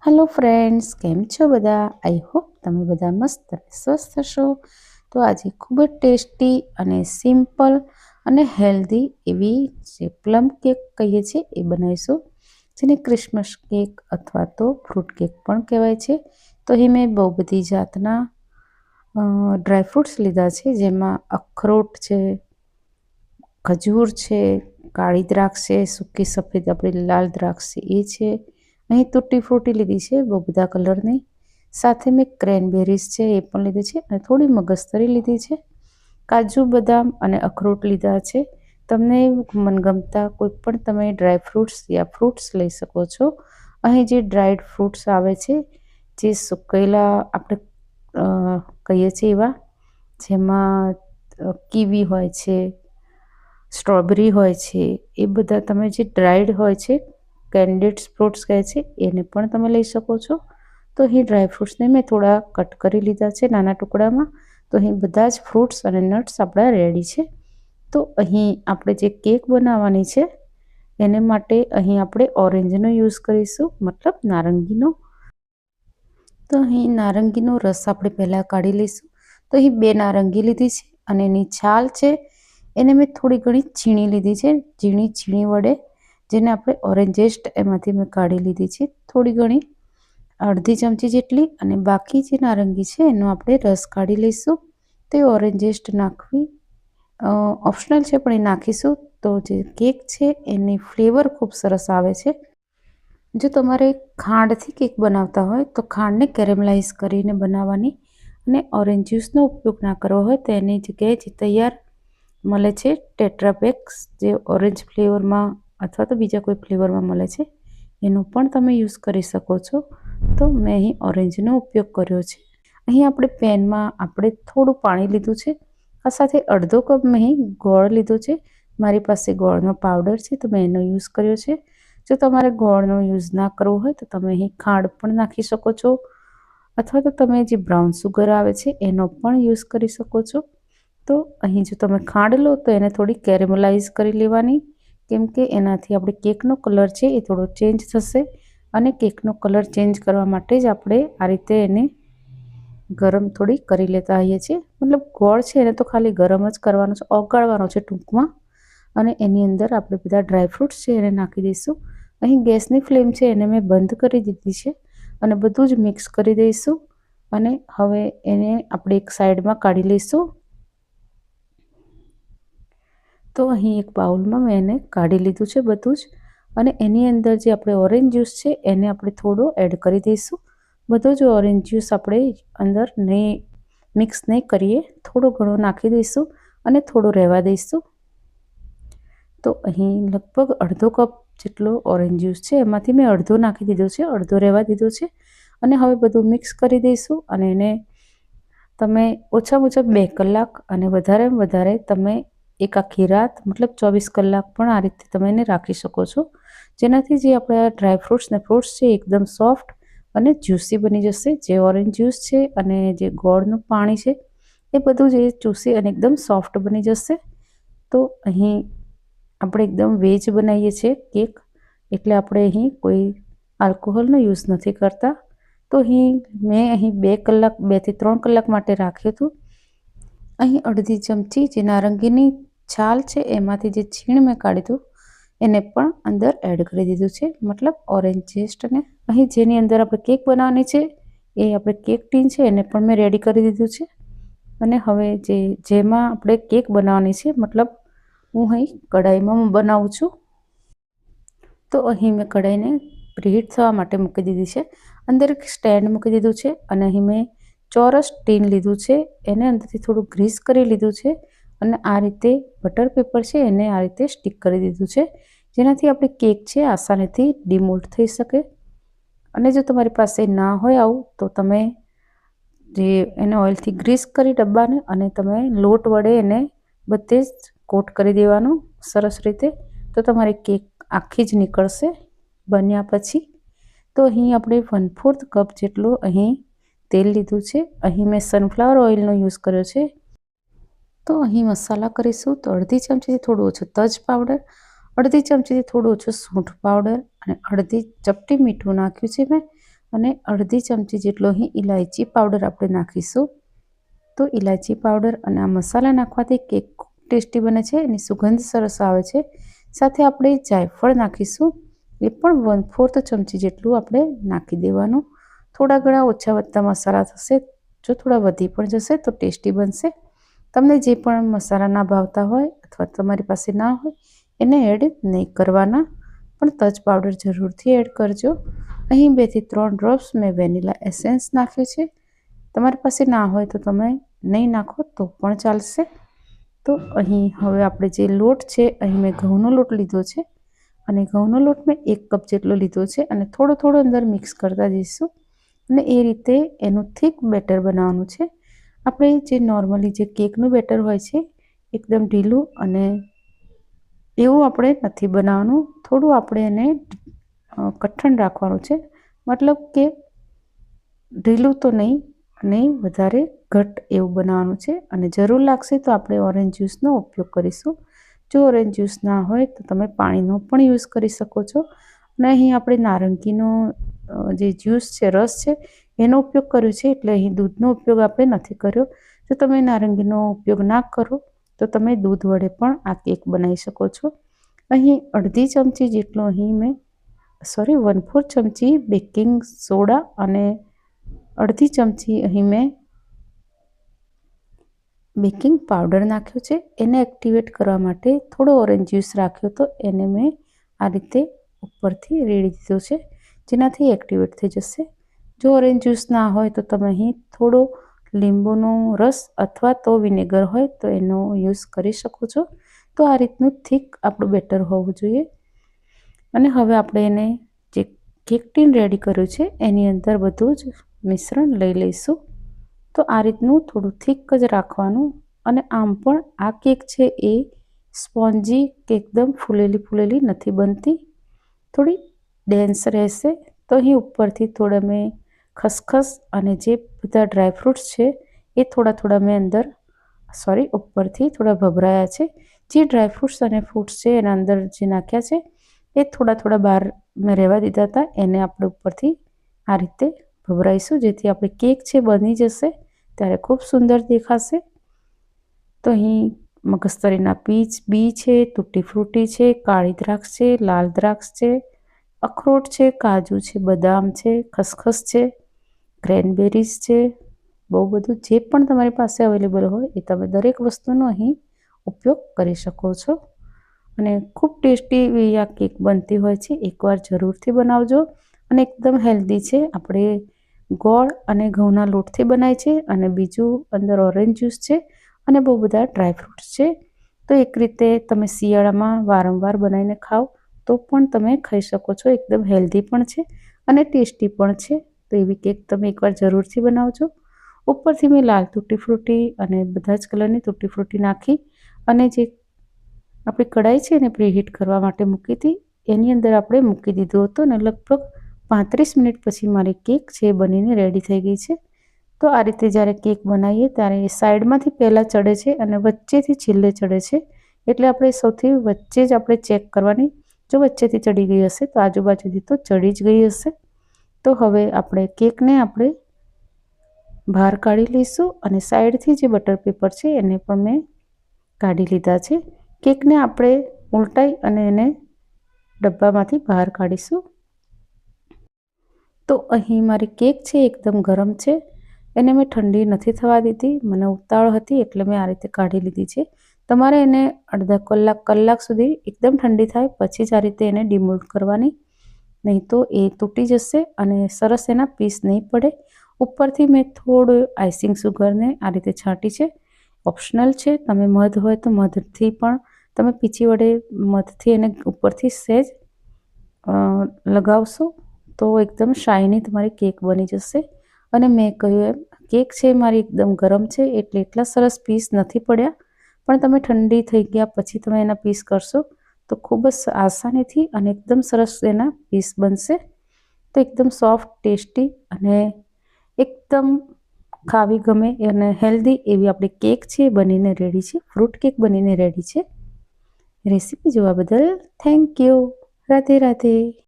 Hello friends, કેમ છો બધા? આઈ હોપ તમે બધા મસ્ત અને સ્વસ્થ હશો. તો આજે ખૂબ જ ટેસ્ટી અને સિમ્પલ અને હેલ્ધી એવી જે પ્લમ કેક કહીએ છીએ એ બનાવીશું, જેને ક્રિસમસ કેક અથવા તો ફ્રૂટ કેક પણ કહેવાય છે. તો અહીં મેં બહુ બધી જાતના ડ્રાયફ્રૂટ્સ લીધા છે, જેમાં અખરોટ છે, ખજૂર છે, કાળી દ્રાક્ષ છે, સૂકી સફેદ આપણી લાલ દ્રાક્ષ છે એ છે. અહીં તૂટી ફ્રૂટી લીધી છે બહુ બધા કલરની. સાથે મેં ક્રેનબેરીઝ છે એ પણ લીધી છે અને થોડી મગજતરી લીધી છે. કાજુ બદામ અને અખરોટ લીધા છે. તમને મનગમતા કોઈ પણ તમે ડ્રાયફ્રૂટ્સ યા ફ્રૂટ્સ લઈ શકો છો. અહીં જે ડ્રાઈડ ફ્રૂટ્સ આવે છે, જે સુકેલા આપણે કહીએ છીએ એવા, જેમાં કીવી હોય છે, સ્ટ્રોબેરી હોય છે, એ બધા તમે જે ડ્રાઈડ હોય છે કેન્ડિડ ફ્રૂટ્સ કહે છે એને પણ તમે લઈ શકો છો. તો અહીં ડ્રાયફ્રૂટ્સને મેં થોડા કટ કરી લીધા છે નાના ટુકડામાં. તો અહીં બધા જ ફ્રૂટ્સ અને નટ્સ આપણા રેડી છે. તો અહીં આપણે જે કેક બનાવવાની છે એને માટે અહીં આપણે ઓરેન્જનો યુઝ કરીશું, મતલબ નારંગીનો. તો અહીં નારંગીનો રસ આપણે પહેલાં કાઢી લઈશું. તો અહીં 2 નારંગી લીધી છે અને એની છાલ છે એને મેં થોડી ઘણી છીણી લીધી છે, ઝીણી છીણી વડે, જેને આપણે ઓરેન્જેસ્ટ એમાંથી મેં કાઢી લીધી છે થોડી ઘણી, અડધી ચમચી જેટલી. અને બાકી જે નારંગી છે એનો આપણે રસ કાઢી લઈશું. તો એ ઓરેન્જેસ્ટ નાખવી ઓપ્શનલ છે, પણ એ નાખીશું તો જે કેક છે એની ફ્લેવર ખૂબ સરસ આવે છે. જો તમારે ખાંડથી કેક બનાવતા હોય તો ખાંડને કેરેમલાઇઝ કરીને બનાવવાની, અને ઓરેન્જ જ્યુસનો ઉપયોગ ના કરવો હોય તો એની જગ્યાએ જે તૈયાર મળે છે ટેટ્રાપેક્સ, જે ઓરેન્જ ફ્લેવરમાં અથવા તો બીજા કોઈ ફ્લેવરમાં મળે છે, એનો પણ તમે યુઝ કરી શકો છો. તો મેં અહીં ઓરેન્જનો ઉપયોગ કર્યો છે. અહીં આપણે પેનમાં આપણે થોડું પાણી લીધું છે. આ સાથે અડધો કપ મેં અહીં ગોળ લીધો છે. મારી પાસે ગોળનો પાવડર છે તો મેં એનો યુઝ કર્યો છે. જો તમારે ગોળનો યુઝ ના કરવો હોય તો તમે અહીં ખાંડ પણ નાખી શકો છો, અથવા તો તમે જે બ્રાઉન સુગર આવે છે એનો પણ યુઝ કરી શકો છો. તો અહીં જો તમે ખાંડ લો તો એને થોડી કેરેમલાઇઝ કરી લેવાની, કેમ કે એનાથી આપણે કેકનો કલર છે એ થોડો ચેન્જ થશે. અને કેકનો કલર ચેન્જ કરવા માટે જ આપણે આ રીતે એને ગરમ થોડી કરી લેતા હોઈએ છીએ. મતલબ ગોળ છે એને તો ખાલી ગરમ જ કરવાનો છે, ઓગાળવાનો છે ટૂંકમાં. અને એની અંદર આપણે બધા ડ્રાયફ્રૂટ્સ છે એને નાખી દઈશું. અહીં ગેસની ફ્લેમ છે એને મેં બંધ કરી દીધી છે અને બધું જ મિક્સ કરી દઈશું. અને હવે એને આપણે એક સાઈડમાં કાઢી લઈશું. તો અહીં એક બાઉલમાં મેં એને કાઢી લીધું છે બધું જ. અને એની અંદર જે આપણે ઓરેન્જ જ્યુસ છે એને આપણે થોડો એડ કરી દઈશું. બધો જ ઓરેન્જ જ્યુસ આપણે અંદર નહીં મિક્સ નહીં કરીએ, થોડો ઘણો નાખી દઈશું અને થોડો રહેવા દઈશું. તો અહીં લગભગ અડધો કપ જેટલો ઓરેન્જ જ્યુસ છે એમાંથી મેં અડધો નાખી દીધો છે, અડધો રહેવા દીધો છે. અને હવે બધું મિક્સ કરી દઈશું. અને એને તમે ઓછામાં ઓછા 2 કલાક અને વધારેમાં વધારે તમે એક આખી રાત, મતલબ 24 કલાક પણ આ રીતે તમે એને રાખી શકો છો, જેનાથી જે આપણા ડ્રાયફ્રૂટ્સ ને ફ્રૂટ્સ છે એકદમ સોફ્ટ અને જ્યુસી બની જશે. જે ઓરેન્જ જ્યુસ છે અને જે ગોળનું પાણી છે એ બધું જ ચૂસી અને એકદમ સોફ્ટ બની જશે. તો અહીં આપણે એકદમ વેજ બનાવીએ છીએ કેક, એટલે આપણે અહીં કોઈ આલ્કોહોલનો યુઝ નથી કરતા. તો મેં અહીં 2 કલાક, 2 થી 3 કલાક માટે રાખ્યું હતું. અહીં અડધી ચમચી જે નારંગીની છાલ છે એમાંથી જે છીણ મેં કાઢ્યું એને પણ અંદર એડ કરી દીધું છે, મતલબ ઓરેન્જ ઝેસ્ટને. અહીં જેની અંદર આપણે કેક બનાવવાની છે એ આપણે કેક ટીન છે એને પણ મેં રેડી કરી દીધું છે. અને હવે જેમાં આપણે કેક બનાવવાની છે, મતલબ હું અહીં કઢાઈમાં બનાવું છું. તો અહીં મેં કઢાઈને પ્રીહીટ થવા માટે મૂકી દીધી છે. અંદર એક સ્ટેન્ડ મૂકી દીધું છે અને અહીં મેં ચોરસ ટીન લીધું છે, એને અંદરથી થોડું ગ્રીસ કરી લીધું છે. અને આ રીતે બટર પેપર છે એને આ રીતે સ્ટિક કરી દીધું છે, જેનાથી આપણી કેક છે આસાનીથી ડિમોલ્ડ થઈ શકે. અને જો તમારી પાસે ના હોય આવું તો તમે જે એને ઓઇલથી ગ્રીસ કરી ડબ્બાને અને તમે લોટ વડે એને બધે જ કોટ કરી દેવાનું સરસ રીતે. તો તમારી કેક આખી જ નીકળશે બન્યા પછી. તો અહીં આપણે 1/4 કપ જેટલું અહીં તેલ લીધું છે. અહીં મેં સનફ્લાવર ઓઇલનો યુઝ કર્યો છે. તો અહીં મસાલા કરીશું. તો અડધી ચમચીથી થોડું ઓછું તજ પાવડર, અડધી ચમચીથી થોડું ઓછું સૂંઠ પાવડર અને અડધી ચપટી મીઠું નાખ્યું છે મેં. અને અડધી ચમચી જેટલો અહીં ઇલાયચી પાવડર આપણે નાખીશું. તો ઇલાયચી પાવડર અને આ મસાલા નાખવાથી કેક ખૂબ ટેસ્ટી બને છે, એની સુગંધ સરસ આવે છે. સાથે આપણે જાયફળ નાખીશું, એ પણ 1/4 ચમચી જેટલું આપણે નાખી દેવાનું. થોડા ઘણા ઓછા વધતા મસાલા થશે, જો થોડા વધી પણ જશે તો ટેસ્ટી બનશે. તમને જે પણ મસાલા ના ભાવતા હોય અથવા તમારી પાસે ના હોય એને એડ નહીં કરવાના, પણ તજ પાવડર જરૂરથી એડ કરજો. અહીં 2 થી 3 ડ્રોપ્સ મેં વેનીલા એસેન્સ નાખ્યું છે. તમારી પાસે ના હોય તો તમે નહીં નાખો તો પણ ચાલશે. તો અહીં હવે આપણે જે લોટ છે, અહીં મેં ઘઉંનો લોટ લીધો છે અને ઘઉંનો લોટ મેં 1 કપ જેટલો લીધો છે અને થોડો થોડો અંદર મિક્સ કરતા જઈશું અને એ રીતે એનું થીક બેટર બનાવવાનું છે. આપણે જે નોર્મલી જે કેકનું બેટર હોય છે એકદમ ઢીલું અને એવું આપણે નથી બનાવવાનું. થોડું આપણે એને કઠણ રાખવાનું છે, મતલબ કે ઢીલું તો નહીં અને વધારે ઘટ એવું બનાવવાનું છે. અને જરૂર લાગશે તો આપણે ઓરેન્જ જ્યુસનો ઉપયોગ કરીશું. જો ઓરેન્જ જ્યુસ ના હોય તો તમે પાણીનો પણ યુઝ કરી શકો છો. અને અહીં આપણે નારંગીનો જે જ્યુસ છે, રસ છે, એનો ઉપયોગ કર્યો છે, એટલે અહીં દૂધનો ઉપયોગ આપણે નથી કર્યો. જો તમે નારંગીનો ઉપયોગ ના કરો તો તમે દૂધ વડે પણ આ કેક બનાવી શકો છો. અહીં અડધી ચમચી જેટલો અહીં મેં 1/4 ચમચી બેકિંગ સોડા અને અડધી ચમચી અહીં મેં બેકિંગ પાવડર નાખ્યો છે. એને એક્ટિવેટ કરવા માટે થોડો ઓરેન્જ જ્યુસ રાખ્યો તો એને મેં આ રીતે ઉપરથી રેડી દીધો છે, જેનાથી એક્ટિવેટ થઈ જશે. જો ઓરેન્જ જ્યુસ ના હોય તો તમે અહીં થોડો લીંબુનો રસ અથવા તો વિનેગર હોય તો એનો યુઝ કરી શકો છો. તો આ રીતનું થીક આપણું બેટર હોવું જોઈએ. અને હવે આપણે એને જે કેક ટીન રેડી કર્યું છે એની અંદર બધું જ મિશ્રણ લઈ લઈશું. તો આ રીતનું થોડું થીક જ રાખવાનું. અને આમ પણ આ કેક છે એ સ્પોન્જી કે એકદમ ફૂલેલી નથી બનતી, થોડી ડેન્સ રહેશે. તો અહીં ઉપરથી થોડા મેં ખસખસ અને જે બધા ડ્રાયફ્રૂટ્સ છે એ થોડા મેં ઉપરથી થોડા ભભરાયા છે. જે ડ્રાયફ્રૂટ્સ અને ફ્રૂટ્સ છે એના અંદર જે નાખ્યા છે એ થોડા બહાર મેં રહેવા દીધા હતા, એને આપણે ઉપરથી આ રીતે ભભરાઈશું, જેથી આપણે કેક છે બની જશે ત્યારે ખૂબ સુંદર દેખાશે. તો અહીં મગજતરીના બી છે, તૂટી ફ્રૂટી છે, કાળી દ્રાક્ષ છે, લાલ દ્રાક્ષ છે, અખરોટ છે, કાજુ છે, બદામ છે, ખસખસ છે, ક્રેનબેરીઝ છે, બહુ બધું જે પણ તમારી પાસે અવેલેબલ હોય એ તમે દરેક વસ્તુનો અહીં ઉપયોગ કરી શકો છો. અને ખૂબ ટેસ્ટી એવી આ કેક બનતી હોય છે. એકવાર જરૂરથી બનાવજો. અને એકદમ હેલ્ધી છે. આપણે ગોળ અને ઘઉંના લોટથી બનાય છે અને બીજું અંદર ઓરેન્જ જ્યુસ છે અને બહુ બધા ડ્રાયફ્રૂટ્સ છે. તો એક રીતે તમે શિયાળામાં વારંવાર બનાવીને ખાઓ તો પણ તમે ખાઈ શકો છો. એકદમ હેલ્ધી પણ છે અને ટેસ્ટી પણ છે. તો એવી કેક તમે એકવાર જરૂરથી બનાવજો. ઉપરથી મેં લાલ તૂટી ફ્રૂટી અને બધા જ કલરની તૂટી ફ્રૂટી નાખી અને જે આપણી કઢાઈ છે એને પ્રીહીટ કરવા માટે મૂકી હતી, એની અંદર આપણે મૂકી દીધું હતું અને લગભગ 35 મિનિટ પછી મારી કેક છે એ બનીને રેડી થઈ ગઈ છે. તો આ રીતે જ્યારે કેક બનાવીએ ત્યારે એ સાઈડમાંથી પહેલાં ચડે છે અને વચ્ચેથી છેલ્લે ચડે છે, એટલે આપણે સૌથી વચ્ચે જ આપણે ચેક કરવાની. જો વચ્ચેથી ચડી ગઈ હશે તો આજુબાજુથી તો ચડી જ ગઈ હશે. તો હવે આપણે કેકને આપણે બહાર કાઢી લઈશું અને સાઈડથી જે બટર પેપર છે એને પણ મેં કાઢી લીધા છે. કેકને આપણે ઉલટાઈ અને એને ડબ્બામાંથી બહાર કાઢીશું. તો અહીં મારી કેક છે એકદમ ગરમ છે, એને મેં ઠંડી નથી થવા દીધી. મને ઉતાવળ હતી એટલે મેં આ રીતે કાઢી લીધી છે. તમારે એને અડધા કલાક સુધી એકદમ ઠંડી થાય પછી જ આ રીતે એને ડિમોલ્ડ કરવાની, નહીં તો એ તૂટી જશે અને સરસ એના પીસ નહીં પડે. ઉપરથી મેં થોડું આઈસિંગ સુગરને આ રીતે છાંટી છે, ઓપ્શનલ છે. તમે મધ હોય તો મધથી પણ તમે પીંછી વડે મધથી એને ઉપરથી સહેજ લગાવશો તો એકદમ શાઇની તમારી કેક બની જશે. અને મેં કહ્યું એમ કેક છે મારી એકદમ ગરમ છે એટલે એટલા સરસ પીસ નથી પડ્યા, પણ તમે ઠંડી થઈ ગયા પછી તમે એના પીસ કરશો તો ખૂબ જ આસાનીથી અને એકદમ સરસ એના પીસ બનશે. તો એકદમ સોફ્ટ, ટેસ્ટી અને એકદમ ખાવી ગમે અને હેલ્ધી એવી આપણી કેક છે બનીને રેડી છે. ફ્રૂટ કેક બનીને રેડી છે. રેસીપી જોવા બદલ થેન્ક યુ. રાધે રાધે.